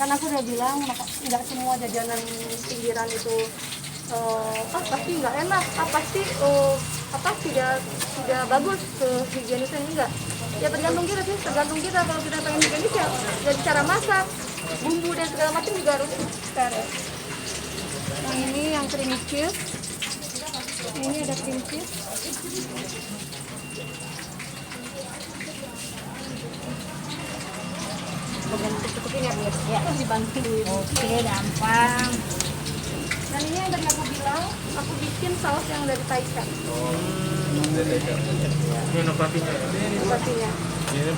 Karena aku udah bilang nggak semua jajanan pinggiran itu pasti nggak enak, pasti tidak bagus ke higienisnya, enggak. Ya tergantung kita sih, tergantung kita. Kalau kita pengen higienis ya dari cara masak, bumbu dan segala macam juga harus steril. Yang ini yang cream cheese, ini ada cream cheese. Bagian tutupin ya, biar ya dibantuin. Oke, gampang. Dan ini yang tadi aku bilang, aku bikin saus yang dari Taichan. Dari Taichan. Ini inovasinya. Inovasinya. Ini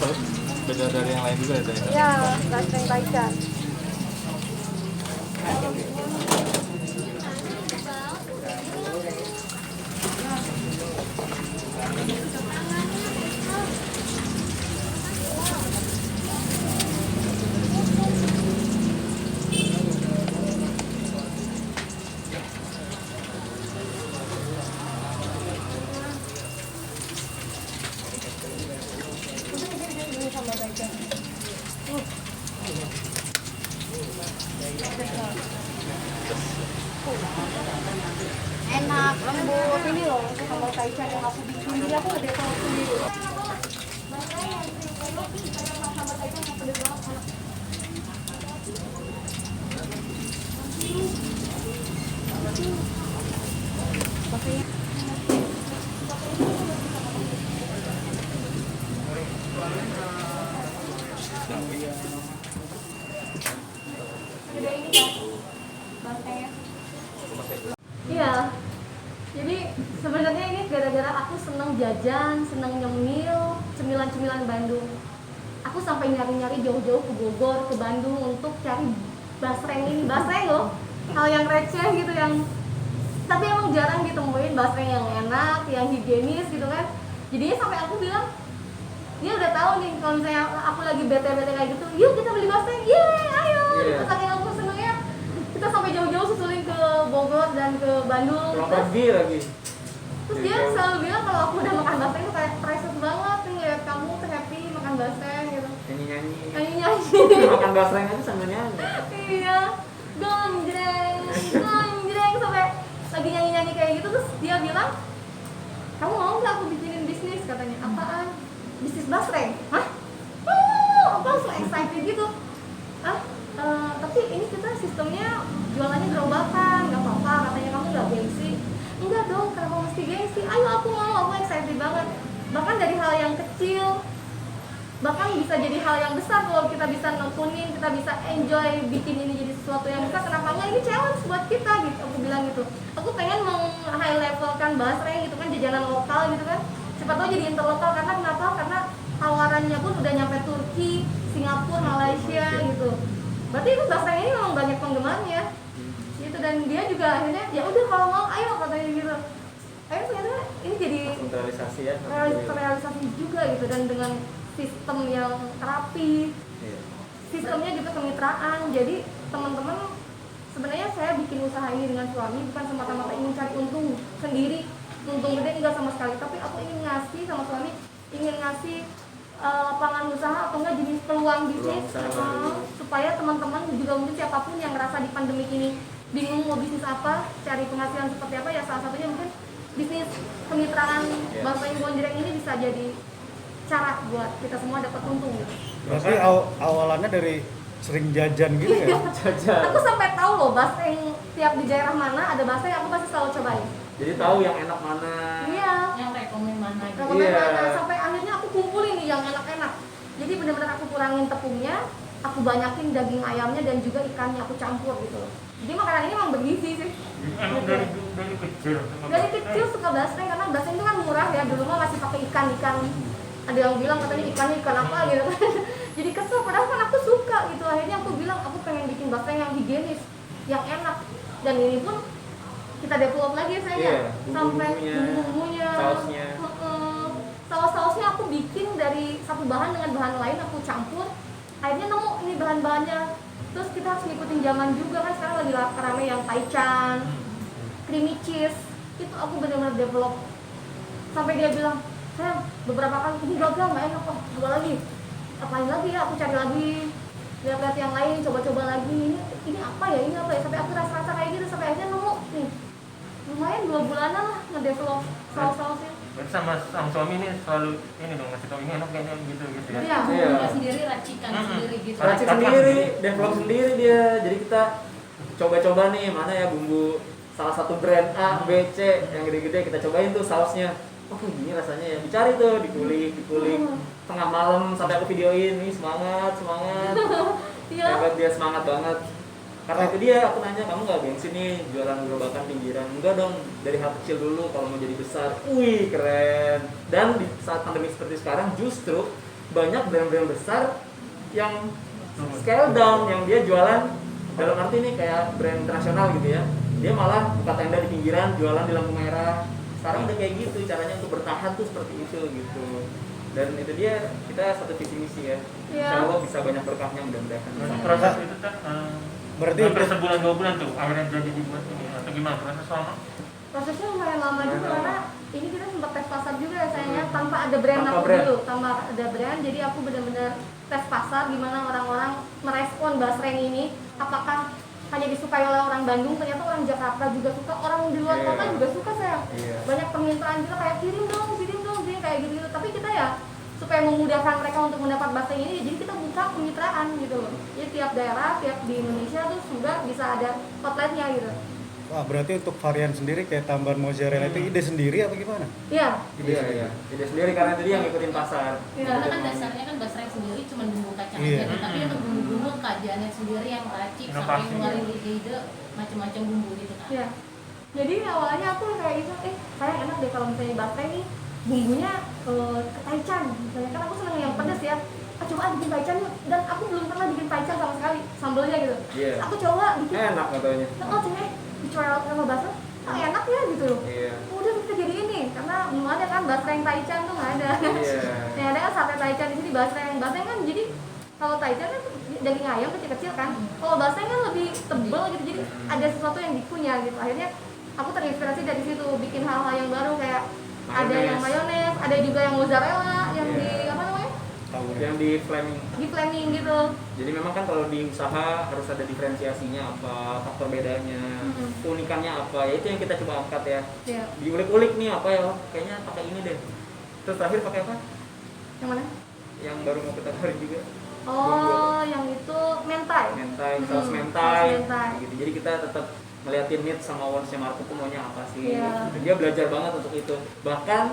beda dari yang lain juga ya? Iya, basreng Taichan. Enak, lembut. Ini loh, sambal Taichan yang aku bikin. Jadi aku udah develop sendiri. Iya, jadi sebenarnya ini gara-gara aku seneng jajan, seneng nyemil, cemilan-cemilan Bandung. Aku sampai nyari-nyari jauh-jauh ke Bogor, ke Bandung untuk cari basreng ini. Basreng loh, hal yang receh gitu, yang tapi emang jarang ditemuin basreng yang enak, yang higienis gitu kan. Jadinya sampai aku bilang, dia udah tahu nih kalau misalnya aku lagi bete-bete kayak gitu, yuk kita beli basreng, yeay ayo. Iya. Saking aku senengnya, kita sampai jauh-jauh susulin ke Bogor dan ke Bandung. Pulang pagi lagi. Terus dia selalu bilang kalau aku udah makan basreng itu kayak priceless banget nih, ngeliat kamu tuh happy makan basreng gitu. Nyanyi-nyanyi. Nyanyi-nyanyi. Makan basreng aja sambil nyanyi. Iya, gonjreng, gonjreng, sampai lagi nyanyi-nyanyi kayak gitu. Terus dia bilang, kamu mau nggak aku bikinin bisnis? Katanya, apaan? Bisnis basreng? Hah? Apa so excited gitu? Ah, tapi ini kita sistemnya jualannya gerobakan, nggak apa-apa. Katanya kamu nggak gengsi? Enggak dong, kenapa mesti gengsi? Ayo aku mau, aku excited banget. Bahkan dari hal yang kecil, bahkan bisa jadi hal yang besar kalau kita bisa nekunin, kita bisa enjoy bikin ini jadi sesuatu yang besar. Kenapa enggak? Ini challenge buat kita gitu. Aku bilang gitu. Aku pengen meng-high levelkan basreng gitu kan, jajanan lokal gitu kan. Siapa tahu jadi interlokal, karena kenapa? Karena tawarannya pun udah nyampe Turki, Singapura, Malaysia gitu. Berarti itu basreng ini memang banyak penggemarnya. Gitu, dan dia juga akhirnya ya udah kalau mau ayo katanya gitu. Akhirnya ternyata ini jadi Sentralisasi ya. terrealisasi juga gitu, dan dengan sistem yang rapi, Iya. sistemnya juga kemitraan. Jadi teman-teman, sebenarnya saya bikin usaha ini dengan suami bukan semata-mata ingin cari untung sendiri, untung gede, enggak sama sekali, tapi aku ingin ngasih sama suami, ingin ngasih lapangan usaha atau enggak jenis peluang bisnis, supaya teman-teman juga mungkin siapapun yang merasa di pandemi ini bingung mau bisnis apa, cari penghasilan seperti apa, ya salah satunya mungkin bisnis kemitraan basreng gonjreng ini bisa jadi cara buat kita semua dapat untung gitu. Berarti awalannya dari sering jajan gitu ya? Jajan. Aku sampai tahu loh basreng tiap di daerah mana ada basreng, aku pasti selalu cobain. Jadi tahu yang enak mana. Iya. Yang rekomen mana gitu. Rekomen Iya. mana, sampai akhirnya aku kumpulin nih yang enak-enak. Jadi benar-benar aku kurangin tepungnya, aku banyakin daging ayamnya dan juga ikannya aku campur gitu loh. Jadi makanan ini memang bergizi sih. Emang dari kecil. Dari kecil suka basreng karena basreng itu kan murah ya. Dulu mah masih pakai ikan-ikan. Ada yang bilang katanya ikannya ikan apa gitu. Jadi kesel, padahal kan aku suka gitu. Akhirnya aku bilang aku pengen bikin basreng yang higienis, yang enak. Dan ini pun kita develop lagi saya sampai bumbu-bumbunya, sausnya. Saus-sausnya aku bikin dari satu bahan dengan bahan lain aku campur. Akhirnya nemu ini bahan-bahannya. Terus kita harus ngikutin zaman juga kan, sekarang lagi rame yang Taichan, creamy cheese. Itu aku benar-benar develop. Sampai dia bilang, sayang beberapa kali ini gagal nggak enak kok, coba lagi. Apain lagi ya, aku cari lagi. lihat-lihat yang lain, coba-coba lagi, ini apa ya, sampai aku rasa kayak gitu, sampai akhirnya nemu nih lumayan 2 bulanan lah ngedevelop saus-sausnya. Berarti sama suami ini selalu ini dong ngasih tau ini enak kayaknya gitu ya. Iya. Bumbunya sendiri, racikan sendiri gitu. Racik sendiri, develop sendiri dia. Jadi kita coba-coba nih mana ya bumbu salah satu brand A, B, C yang gede-gede kita cobain tuh sausnya. Oh gini rasanya ya. Dicari tuh, dikulik. Tengah malam sampai aku videoin nih semangat. Iya. Hebat dia, semangat banget. Karena itu dia aku nanya, kamu nggak gengsi nih jualan gerobakan pinggiran? Enggak dong, dari hal kecil dulu kalau mau jadi besar. Wih keren. Dan di saat pandemi seperti sekarang justru banyak brand-brand besar yang scale down, yang dia jualan dalam arti nih kayak brand internasional gitu ya. Dia malah buka tenda di pinggiran, jualan di lampu merah. Sekarang udah kayak gitu, caranya untuk bertahan tuh seperti itu gitu. Dan itu dia, kita satu visi misi ya. Insya Allah bisa banyak berkahnya mudah-mudahan. Proses itu kan Berarti hampir sebulan 2 bulan tuh akhirnya jadi dibuat ini atau gimana proses lama? Prosesnya lumayan lama juga karena ini kita sempat tes pasar juga ya sayangnya, tanpa ada brand Tanpa aku brand. dulu, tanpa ada brand. Jadi aku benar-benar tes pasar gimana orang-orang merespon basreng ini, apakah hanya disukai oleh orang Bandung, ternyata orang Jakarta juga suka, orang di luar Iya. kota juga suka sayang. Iya. Banyak permintaan juga kayak kirim dong, dia kayak gitu. Tapi kita ya supaya memudahkan mereka untuk mendapat basreng ini, jadi kita buka kemitraan gitu loh. Jadi tiap daerah, tiap di Indonesia tuh juga bisa ada outletnya gitu. wah berarti untuk varian sendiri kayak tambahan mozzarella itu ide sendiri apa gimana? Iya. Iya. Ide sendiri karena itu dia yang ngikutin pasar. Karena kan dasarnya kan basreng sendiri cuma bumbu kacang Iya. aja, tapi untuk bumbu-bumbu kajiannya sendiri yang racik sampai Inovasi. ngeluarin ide macam-macam bumbu gitu kan. Iya. Jadi awalnya aku kayak gitu, sayang enak deh kalau misalnya basreng nih bumbunya ke taichan. Misalnya kan aku seneng yang pedas ya. Coba bikin taichan yuk. Dan aku belum pernah bikin taichan sama sekali, sambelnya gitu. Iya. Aku coba bikin. Enak katanya. Oh cewek dicoel sama basreng, enak ya gitu loh. Iya. Udah kita jadi ini karena belum ada kan basreng taichan tuh nggak ada. Iya. Yang ada kan sate taichan di sini basreng kan jadi kalau taichan kan daging ayam kecil-kecil kan. Kalau basreng kan lebih tebel gitu, jadi ada sesuatu yang dikunyah gitu. Akhirnya aku terinspirasi dari situ bikin hal-hal yang baru kayak ada yang mayones, ada juga yang mozzarella, yang Iya. di apa namanya? Tahu ya. Yang di flaming. Di flaming gitu. Jadi memang kan kalau di usaha harus ada diferensiasinya apa, faktor bedanya, keunikannya apa, ya itu yang kita coba angkat ya. Iya. Diulik-ulik nih apa ya, kayaknya pakai ini deh. Terus terakhir pakai apa? Yang mana? Yang baru mau kita tawarin juga. Oh, yang itu mentai. Mentai, Hmm, saus saus mentai. mentai. Gitu. Jadi kita tetap ngeliatin needs sama wants-nya Marco tuh maunya apa sih. Iya. Gitu. Dia belajar banget untuk itu. Bahkan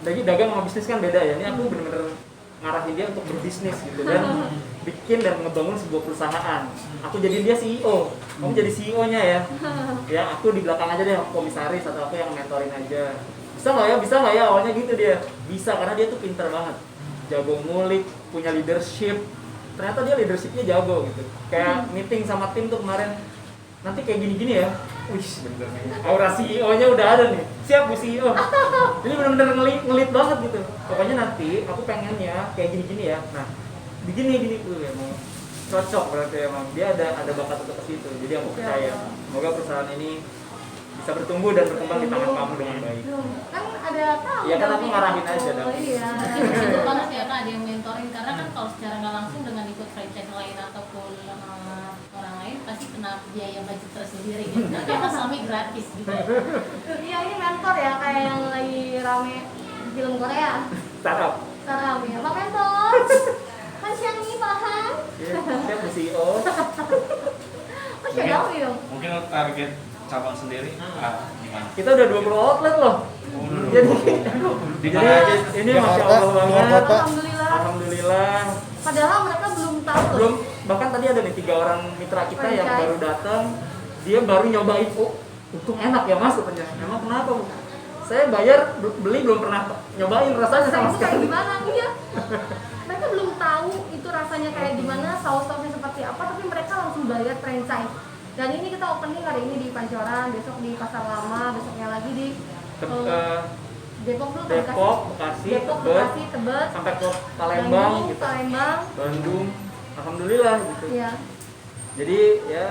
dari dagang sama bisnis kan beda ya. Ini aku bener-bener ngarahin dia untuk berbisnis gitu dan bikin dan ngebangun sebuah perusahaan. Aku jadi dia CEO, kamu jadi CEO-nya ya. Ya aku di belakang aja deh, aku komisaris atau aku yang mentorin aja. Bisa nggak ya awalnya gitu dia. Bisa karena dia tuh pinter banget, jago ngulik, punya leadership. Ternyata dia leadershipnya jago gitu. Kayak meeting sama tim tuh kemarin, nanti kayak gini-gini ya. Wih bener nih, aura CEO-nya udah ada nih. Siap Bu CEO. Jadi bener-bener ngelit banget gitu. Pokoknya nanti aku pengennya kayak gini-gini ya. Nah, begini tuh ya mau cocok berarti emang dia ada bakat untuk ke situ. Jadi aku percaya semoga perusahaan ini bisa bertumbuh dan berkembang di tangan kamu dengan baik. Kan ada tahu. Iya, kan dong aku nih. ngarahin aja dong. Iya. Tapi bersyukur banget ya Kak ada yang mentoring karena kan kalau secara nggak langsung dengan ikut franchise lain ataupun orang lain pasti kena biaya budget tersendiri gitu. Nah, dia kan suami gratis gitu. Iya, ini mentor ya kayak yang lagi rame film Korea. Startup. Sarap ya, Pak Mentor. Kan siang ini paham. Iya, siap Bu CEO. Oh, siapa tahu ya? Mungkin target cabang sendiri gimana? Kita udah 20 outlet loh. Jadi Di jadi mana aja? ini Jakarta, Masya Allah luar banget. kota. Alhamdulillah. Alhamdulillah. Padahal mereka belum tahu loh. Belum, bahkan tadi ada nih 3 orang mitra kita yang Franchise. baru datang, dia baru nyobain, oh untung enak ya mas katanya. Emang kenapa Bu? Saya bayar beli belum pernah nyobain rasanya Saya sama itu kayak sekali. gimana? Iya. Mereka belum tahu itu rasanya kayak gimana, saus-sausnya seperti apa, tapi mereka langsung bayar franchise. Dan ini kita opening hari ini di Pancoran, besok di Pasar Lama, besoknya lagi di Depok dulu, Depok, Bekasi, Depok, Tebet, Bekasi, Tebet, sampai ke Palembang Bandung, gitu. Palembang. Bandung, alhamdulillah gitu. Iya. Jadi ya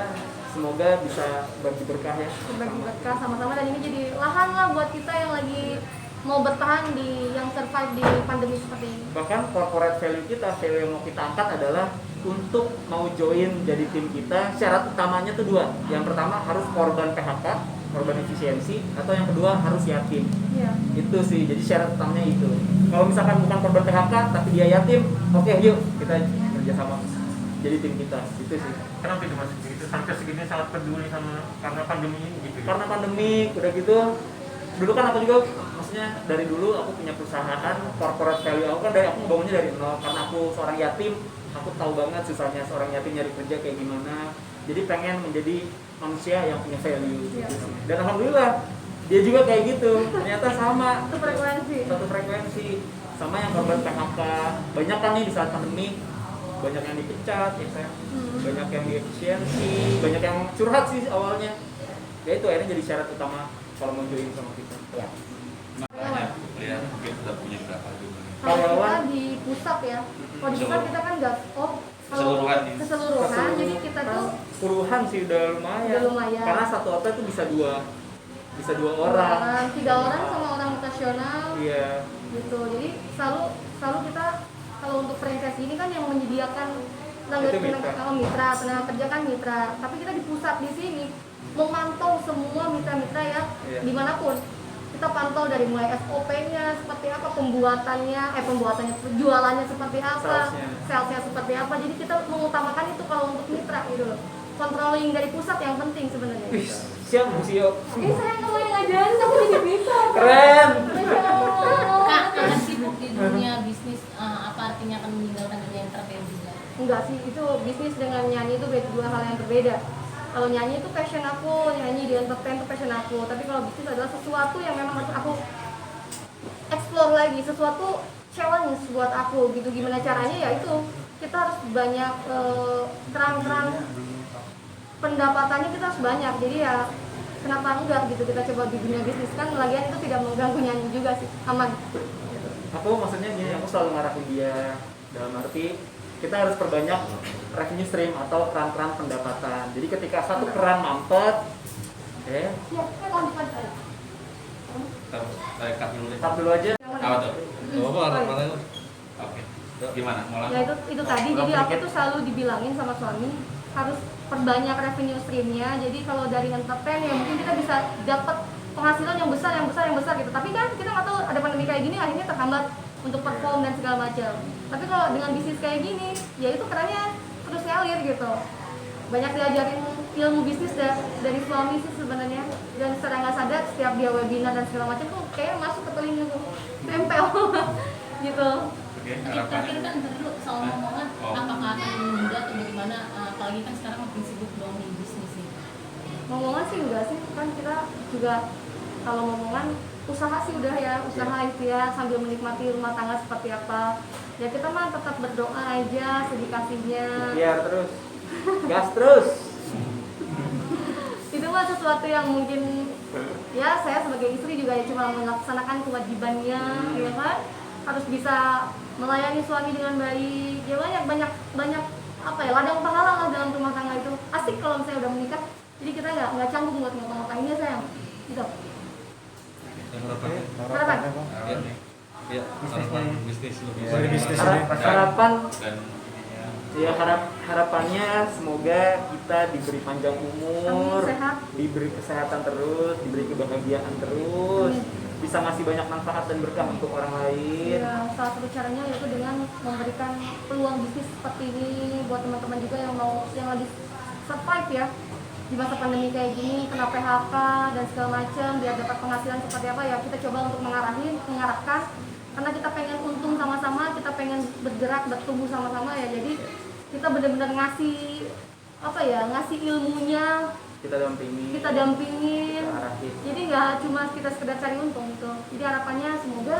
semoga bisa bagi berkah ya. Berbagi berkah sama-sama dan ini jadi lahan lah buat kita yang lagi mau bertahan di yang survive di pandemi seperti ini. Bahkan corporate value kita, value yang mau kita angkat adalah untuk mau join jadi tim kita, syarat utamanya tuh dua. Yang pertama harus korban PHK, korban efisiensi, atau yang kedua harus yatim. Iya. Itu sih, jadi syarat utamanya itu. Kalau misalkan bukan korban PHK tapi dia yatim, oke yuk kita kerjasama jadi tim kita. Itu sih. Kenapa itu mas? Itu sampai segini sangat peduli sama karena pandemi ini gitu. Karena pandemi udah gitu, dulu kan aku juga, maksudnya dari dulu aku punya perusahaan, corporate value aku kan aku ngebangunnya dari nol. Karena aku seorang yatim, aku tahu banget susahnya seorang yatim nyari kerja kayak gimana. Jadi pengen menjadi manusia yang punya value. Iya. Gitu sih. Dan alhamdulillah dia juga kayak gitu. Ternyata sama. Satu frekuensi. Satu frekuensi sama yang korban PHK. Banyak kan nih di saat pandemi, banyak yang dipecat, ya saya. Banyak yang diefisiensi, banyak yang curhat sih awalnya. Ya itu akhirnya jadi syarat utama kalau mau join sama kita. Ya. Makanya kalian mungkin sudah punya berapa juga? Kalau kita Karyawan. di pusat ya, kalau di pusat kita kan nggak Keseluruhan ini. keseluruhan, jadi kita tuh puluhan sih udah lumayan. Udah lumayan. Karena satu hotel tuh bisa dua orang. 3 orang sama orang mutasional Iya. gitu. Jadi selalu kita kalau untuk franchise ini kan yang menyediakan Itu mitra. tenaga kerja kan mitra. Tapi kita di pusat di sini memantau semua mitra-mitra ya Iya. dimanapun. Kita pantau dari mulai SOP-nya seperti apa, pembuatannya, jualannya seperti apa, salesnya seperti apa. Jadi kita mengutamakan itu kalau untuk mitra gitu loh. Controlling dari pusat yang penting sebenarnya. Wih, siap Bu Sio. Saya nggak mau ngajarin, tapi jadi bisa. Keren. Masya Allah. Kak, akan sibuk di dunia bisnis, apa artinya akan meninggalkan dunia entertain juga? Enggak sih, itu bisnis dengan nyanyi itu dua hal yang berbeda. Kalau nyanyi itu passion aku, nyanyi di entertain itu passion aku. Tapi kalau bisnis adalah sesuatu yang memang harus aku explore lagi, sesuatu challenge buat aku gitu. Gimana caranya ya itu kita harus banyak terang-terang pendapatannya kita harus banyak. Jadi ya kenapa enggak gitu kita coba di dunia bisnis kan lagian itu tidak mengganggu nyanyi juga sih, aman. Aku maksudnya gini, aku selalu ngarahin dia dalam arti kita harus perbanyak revenue stream atau keran-keran pendapatan. Jadi ketika satu keran mampet, Ya, kan depan saya. Saya cut dulu deh. tap dulu aja. Apa tuh? Apa mana? Oke. Gimana? Mau Ya langsung? itu tadi, jadi aku tuh selalu dibilangin sama suami harus perbanyak revenue streamnya. Jadi kalau dari entertain ya mungkin kita bisa dapat penghasilan yang besar gitu. Tapi kan kita nggak tahu ada pandemi kayak gini akhirnya terhambat untuk perform dan segala macam. Tapi kalau dengan bisnis kayak gini, ya itu kerannya terus ngalir gitu. Banyak diajarin ilmu bisnis dari suami sih sebenarnya. Dan secara nggak sadar setiap dia webinar dan segala macam tuh kayak masuk ke telinga tuh, nempel gitu. Oke, Terakhir harapannya. kan dulu soal ngomongan, Oh. apakah akan menunda atau bagaimana? Apalagi kan sekarang makin sibuk dong di bisnis ini. Ngomongan sih enggak sih, kan kita juga kalau ngomongan usaha sih udah ya, usaha ikhtiar sambil menikmati rumah tangga seperti apa. Ya kita mah tetap berdoa aja sedikasihnya. Biar terus. Gas terus. Itu mah sesuatu yang mungkin ya saya sebagai istri juga ya cuma melaksanakan kewajibannya, ya kan? Harus bisa melayani suami dengan baik. Ya banyak apa ya, ladang pahala lah dalam rumah tangga itu. Asik kalau misalnya udah menikah. Jadi kita nggak canggung buat ngapa-ngapainnya sayang. Gitu. Harapannya. Harapan. Harapannya. Ya, harapan bisnis lebih Dari sehat. bisnis Harap- ini. harapan Dan ininya. ya harapannya semoga kita diberi panjang umur, Amin, sehat. diberi kesehatan terus, diberi kebahagiaan terus, Amin. bisa ngasih banyak manfaat dan berkah untuk orang lain. Ya, salah satu caranya yaitu dengan memberikan peluang bisnis seperti ini buat teman-teman juga yang lagi survive ya di masa pandemi kayak gini, kena PHK dan segala macam, biar dapat penghasilan seperti apa ya kita coba untuk mengarahkan karena kita pengen untung sama-sama, kita pengen bergerak, bertumbuh sama-sama ya. Jadi kita benar-benar ngasih ilmunya, Kita dampingin, kita dampingin. kita arahin. Jadi nggak cuma kita sekedar cari untung gitu. Jadi harapannya semoga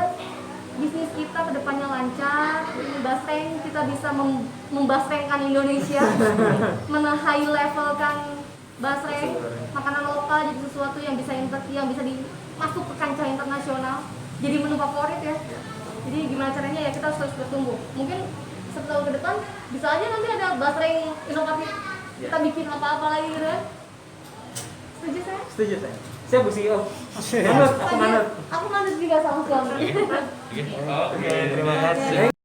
bisnis kita kedepannya lancar, Basreng kita bisa membasrengkan Indonesia, high levelkan Basreng, makanan lokal jadi sesuatu yang bisa masuk ke kancah internasional, jadi menu favorit ya. Jadi gimana caranya ya kita harus terus bertumbuh. Mungkin 10 tahun ke depan bisa aja nanti ada Basreng inovatif, kita bikin apa-apa lagi gitu ya. Setuju saya? Setuju saya. Siap Bu CEO. Manut, aku manut. Aku manut juga sama suami. Oke. Terima kasih.